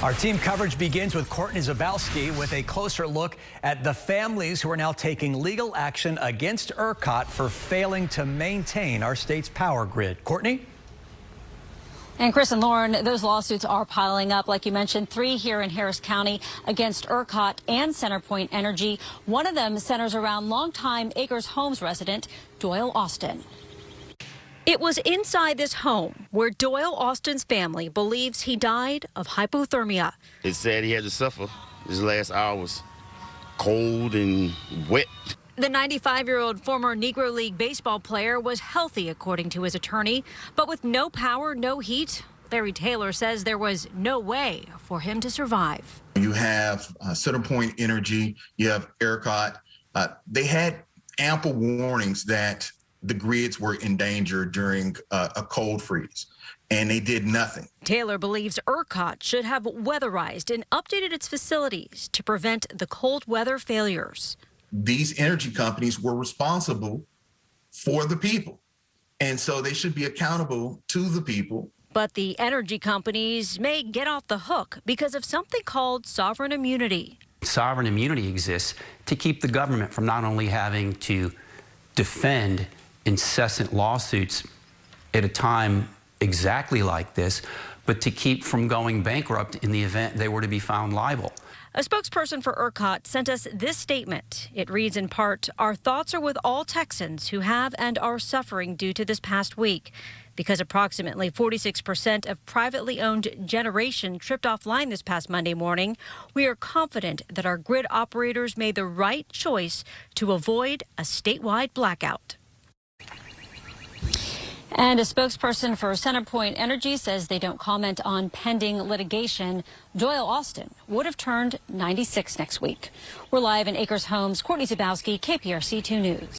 Our team coverage begins with Courtney Zabowski with a closer look at the families who are now taking legal action against ERCOT for failing to maintain our state's power grid. Courtney? And Chris and Lauren, those lawsuits are piling up. Like you mentioned, 3 here in Harris County against ERCOT and CenterPoint Energy. One of them centers around longtime Acres Homes resident Doyle Austin. It was inside this home where Doyle Austin's family believes he died of hypothermia. It said he had to suffer his last hours, cold and wet. The 95-year-old former Negro League baseball player was healthy, according to his attorney, but with no power, no heat, Larry Taylor says there was no way for him to survive. You have CenterPoint Energy, you have ERCOT. They had ample warnings that the grids were in danger during a cold freeze, and they did nothing. Taylor believes ERCOT should have weatherized and updated its facilities to prevent the cold weather failures. These energy companies were responsible for the people, and so they should be accountable to the people. But the energy companies may get off the hook because of something called sovereign immunity. Sovereign immunity exists to keep the government from not only having to defend incessant lawsuits at a time exactly like this, but to keep from going bankrupt in the event they were to be found liable. A spokesperson for ERCOT sent us this statement. It reads in part, "Our thoughts are with all Texans who have and are suffering due to this past week. Because approximately 46% of privately owned generation tripped offline this past Monday morning, we are confident that our grid operators made the right choice to avoid a statewide blackout." And a spokesperson for CenterPoint Energy says they don't comment on pending litigation. Doyle Austin would have turned 96 next week. We're live in Acres Homes. Courtney Zabowski, KPRC 2 News.